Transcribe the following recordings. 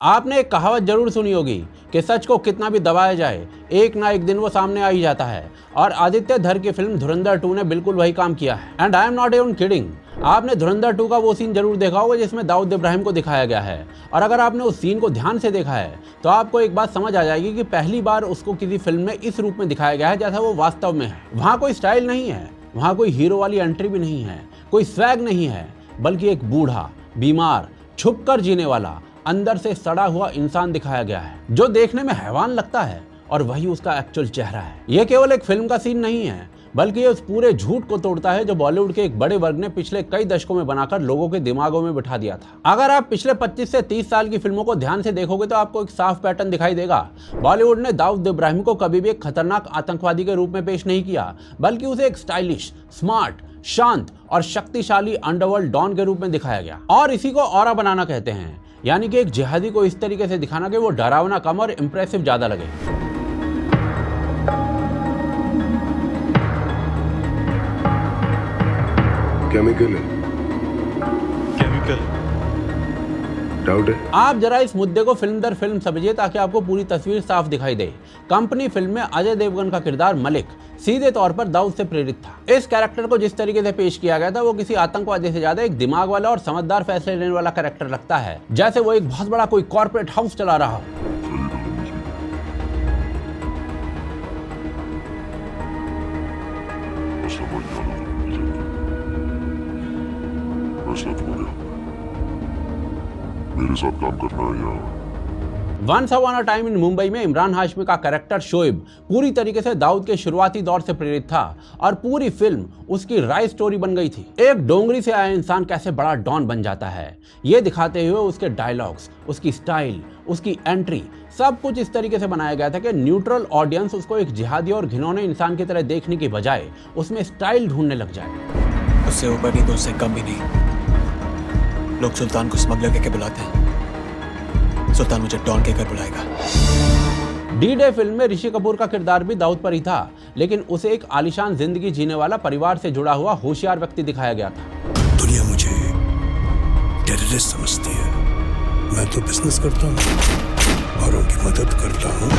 आपने एक कहावत जरूर सुनी होगी कि सच को कितना भी दबाया जाए एक ना एक दिन वो सामने आ ही जाता है। और आदित्य धर की फिल्म धुरंधर 2 ने बिल्कुल वही काम किया है। And I am not even kidding. आपने धुरंधर 2 का वो सीन जरूर देखा होगा जिसमें दाऊद इब्राहिम को दिखाया गया है। और अगर आपने उस सीन को ध्यान से देखा है तो आपको एक बात समझ आ जाएगी कि पहली बार उसको किसी फिल्म में इस रूप में दिखाया गया है जैसा वो वास्तव में है। वहाँ कोई स्टाइल नहीं है, वहाँ कोई हीरो वाली एंट्री भी नहीं है, कोई स्वैग नहीं है, बल्कि एक बूढ़ा, बीमार, छुप कर जीने वाला, अंदर से सड़ा हुआ इंसान दिखाया गया है जो देखने में हैवान लगता है और वही उसका एक्चुअल चेहरा है। यह केवल एक फिल्म का सीन नहीं है, बल्कि ये उस पूरे झूठ को तोड़ता है जो बॉलीवुड के एक बड़े वर्ग ने पिछले कई दशकों में बनाकर लोगों के दिमागों में बिठा दिया था। अगर आप पिछले 25 से 30 साल की फिल्मों को ध्यान से देखोगे तो आपको एक साफ पैटर्न दिखाई देगा। बॉलीवुड ने दाऊद इब्राहिम को कभी भी एक खतरनाक आतंकवादी के रूप में पेश नहीं किया, बल्कि उसे एक स्टाइलिश, स्मार्ट, शांत और शक्तिशाली अंडरवर्ल्ड डॉन के रूप में दिखाया गया। और इसी को ऑरा बनाना कहते हैं, यानी कि एक जिहादी को इस तरीके से दिखाना कि वो डरावना कम और इंप्रेसिव ज्यादा लगे। केमिकल है, केमिकल डाउट है। आप जरा इस मुद्दे को फिल्म दर फिल्म समझिए ताकि आपको पूरी तस्वीर साफ दिखाई दे। कंपनी फिल्म में अजय देवगन का किरदार मलिक सीधे तौर पर दाऊद से प्रेरित था। इस कैरेक्टर को जिस तरीके से पेश किया गया था वो किसी आतंकवादी से ज्यादा एक दिमाग वाला और समझदार फैसले लेने वाला कैरेक्टर लगता है, जैसे वो एक बहुत बड़ा कोई कॉर्पोरेट हाउस चला रहा हो। मेरे साथ काम करना है यहाँ। Once upon a time in Mumbai में इमरान हाशमी का कैरेक्टर शोएब पूरी तरीके से दाऊद के शुरुआती दौर से प्रेरित था और पूरी फिल्म उसकी राइज स्टोरी बन गई थी। एक डोंगरी से आया इंसान कैसे बड़ा डॉन बन जाता है, ये दिखाते हुए उसके डायलॉग्स, उसकी स्टाइल, उसकी एंट्री, सब कुछ इस तरीके से बनाया गया था कि न्यूट्रल ऑडियंस उसको एक जिहादी और घिनौने इंसान की तरह देखने की बजाय उसमें स्टाइल ढूंढने लग जाए। उससे ऊपर नहीं तो उससे कम भी नहीं। लोग सुल्तान को स्मगलर कहकर बुलाते हैं, सुल्तान मुझे डॉन कहकर बुलाएगा। डी-डे फिल्म में ऋषि कपूर का किरदार भी दाऊद पर ही था, लेकिन उसे एक आलीशान जिंदगी जीने वाला, परिवार से जुड़ा हुआ होशियार व्यक्ति दिखाया गया था। दुनिया मुझे टेररिस्ट समझती है, मैं तो बिजनेस करता हूँ और उनकी मदद करता हूँ।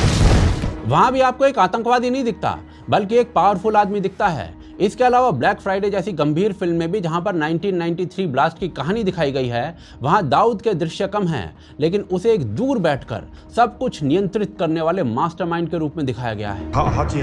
वहां भी आपको एक आतंकवादी नहीं दिखता, बल्कि एक पावरफुल आदमी दिखता है। इसके अलावा ब्लैक फ्राइडे जैसी गंभीर फिल्म में भी जहां पर 1993 ब्लास्ट की कहानी दिखाई गई है, वहां दाऊद के दृश्य कम हैं, लेकिन उसे एक दूर बैठकर सब कुछ नियंत्रित करने वाले मास्टरमाइंड के रूप में दिखाया गया है। हाथ ही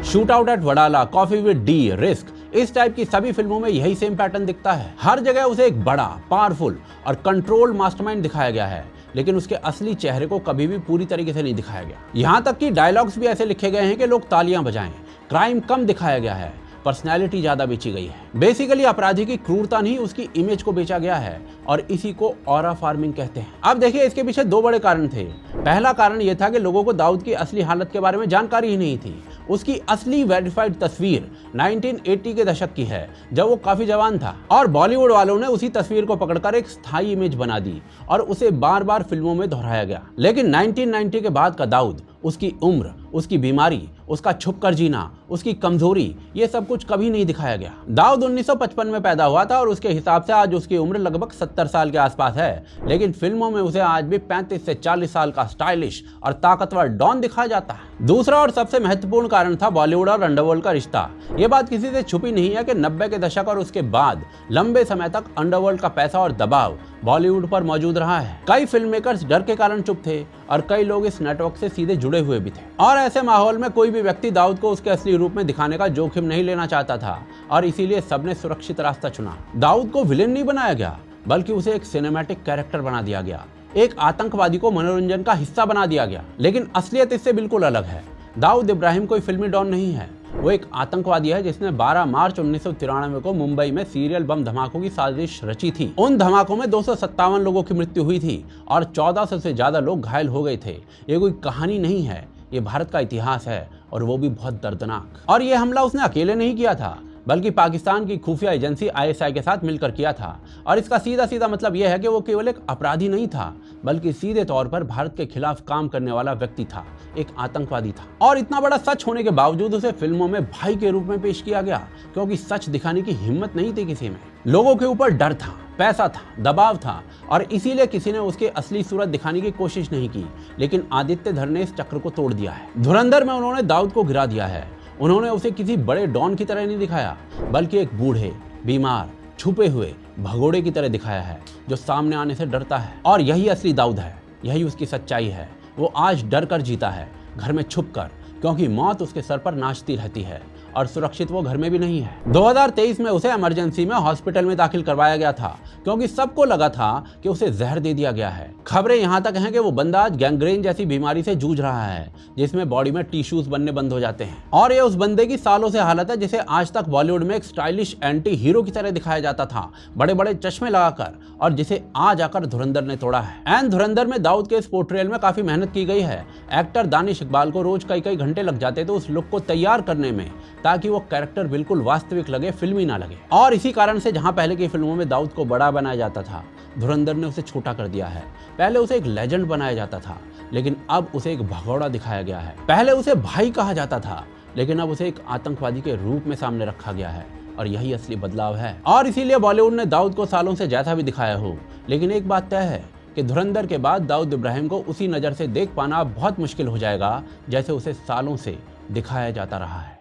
shoot out at Wadala, coffee with D, risk, इस टाइप की सभी फिल्मों में यही सेम पैटर्न दिखता है। हर जगह उसे एक बड़ा, पावरफुल और कंट्रोल्ड मास्टरमाइंड दिखाया गया है, लेकिन उसके असली चेहरे को कभी भी पूरी तरीके से नहीं दिखाया गया। यहाँ तक कि डायलॉग्स भी ऐसे लिखे गए हैं कि लोग तालियां बजाएं। क्राइम कम दिखाया गया है, पर्सनैलिटी ज्यादा बेची गई है। बेसिकली अपराधी की क्रूरता नहीं, उसकी इमेज को बेचा गया है और इसी को ऑरा फार्मिंग कहते हैं। अब देखिए, इसके पीछे दो बड़े कारण थे। पहला कारण यह था कि लोगों को दाऊद की असली हालत के बारे में जानकारी ही नहीं थी। उसकी असली वेरीफाइड तस्वीर 1980 के दशक की है, जब वो काफी जवान था, और बॉलीवुड वालों ने उसी तस्वीर को पकड़कर एक स्थायी इमेज बना दी और उसे बार बार फिल्मों में दोहराया गया। लेकिन 1990 के बाद का दाऊद, उसकी उम्र, उसकी बीमारी, उसका छुप कर जीना, उसकी कमजोरी, ये सब कुछ कभी नहीं दिखाया गया। दाऊद 1955 में पैदा हुआ था और उसके हिसाब से आज उसकी उम्र लगभग 70 साल के आसपास है, लेकिन फिल्मों में उसे आज भी 35 से 40 साल का स्टाइलिश और ताकतवर डॉन दिखाया जाता है। दूसरा और सबसे महत्वपूर्ण कारण था बॉलीवुड और अंडरवर्ल्ड का रिश्ता। ये बात किसी से छुपी नहीं है कि 90 के दशक और उसके बाद लंबे समय तक अंडरवर्ल्ड का पैसा और दबाव बॉलीवुड पर मौजूद रहा है। कई फिल्म मेकर्स डर के कारण चुप थे और कई लोग इस नेटवर्क से सीधे जुड़े हुए भी थे। और ऐसे माहौल में कोई भी व्यक्ति दाऊद को उसके असली रूप में दिखाने का जोखिम नहीं लेना चाहता था और इसीलिए सबने सुरक्षित रास्ता चुना। दाऊद को विलेन नहीं बनाया गया, बल्कि उसे एक सिनेमैटिक कैरेक्टर बना दिया गया। एक आतंकवादी को मनोरंजन का हिस्सा बना दिया गया, लेकिन असलियत इससे बिल्कुल अलग है। दाऊद इब्राहिम कोई फिल्मी डॉन नहीं है, वो एक आतंकवादी है जिसने 12 मार्च 1993 को मुंबई में सीरियल बम धमाकों की साजिश रची थी। उन धमाकों में 257 लोगों की मृत्यु हुई थी और 1400 से ज्यादा लोग घायल हो गए थे। ये कोई कहानी नहीं है, ये भारत का इतिहास है और वो भी बहुत दर्दनाक। और ये हमला उसने अकेले नहीं किया था, बल्कि पाकिस्तान की खुफिया एजेंसी ISI के साथ मिलकर किया था। और इसका सीधा सीधा मतलब यह है कि वो केवल एक अपराधी नहीं था, बल्कि सीधे तौर पर भारत के खिलाफ काम करने वाला व्यक्ति था, एक आतंकवादी था। और इतना बड़ा सच होने के बावजूद उसे फिल्मों में भाई के रूप में पेश किया गया, क्योंकि सच दिखाने की हिम्मत नहीं थी किसी में। लोगों के ऊपर डर था, पैसा था, दबाव था, और इसीलिए किसी ने उसकी असली सूरत दिखाने की कोशिश नहीं की। लेकिन आदित्य धर ने इस चक्र को तोड़ दिया है। धुरंधर में उन्होंने दाऊद को गिरा दिया है। उन्होंने उसे किसी बड़े डॉन की तरह नहीं दिखाया, बल्कि एक बूढ़े, बीमार, छुपे हुए भगोड़े की तरह दिखाया है, जो सामने आने से डरता है। और यही असली दाऊद है, यही उसकी सच्चाई है। वो आज डर कर जीता है, घर में छुप कर, क्योंकि मौत उसके सर पर नाचती रहती है और सुरक्षित वो घर में भी नहीं है। 2023 में उसे इमरजेंसी में हॉस्पिटल में दाखिल करवाया गया था, क्योंकि सबको लगा था कि उसे जहर दे दिया गया है। खबरें यहाँ तक हैं कि वो बंदा आज गैंग्रेन जैसी बीमारी से जूझ रहा है, जिसमें बॉडी में टिश्यूज बनने बंद हो जाते हैं। और ये उस बंदे की सालों से हालत है जिसे आज तक बॉलीवुड में एक स्टाइलिश एंटी हीरो की तरह दिखाया जाता था, बड़े बड़े चश्मे लगाकर, और जिसे आज आकर धुरंधर ने तोड़ा है। एंड धुरंधर में दाऊद के इस पोर्ट्रेल में काफी मेहनत की गई है। एक्टर दानिश इकबाल को रोज कई घंटे लग जाते थे उस लुक को तैयार करने में, ताकि वो कैरेक्टर बिल्कुल वास्तविक लगे, फिल्मी ना लगे। और इसी कारण से जहां पहले की फिल्मों में दाऊद को बड़ा बनाया जाता था, धुरंधर ने उसे छोटा कर दिया है। पहले उसे एक लेजेंड बनाया जाता था, लेकिन अब उसे एक भगोड़ा दिखाया गया है। पहले उसे भाई कहा जाता था, लेकिन अब उसे एक आतंकवादी के रूप में सामने रखा गया है। और यही असली बदलाव है। और इसीलिए बॉलीवुड ने दाऊद को सालों से जैसा भी दिखाया हो, लेकिन एक बात तय है कि धुरंधर के बाद दाऊद इब्राहिम को उसी नज़र से देख पाना बहुत मुश्किल हो जाएगा, जैसे उसे सालों से दिखाया जाता रहा है।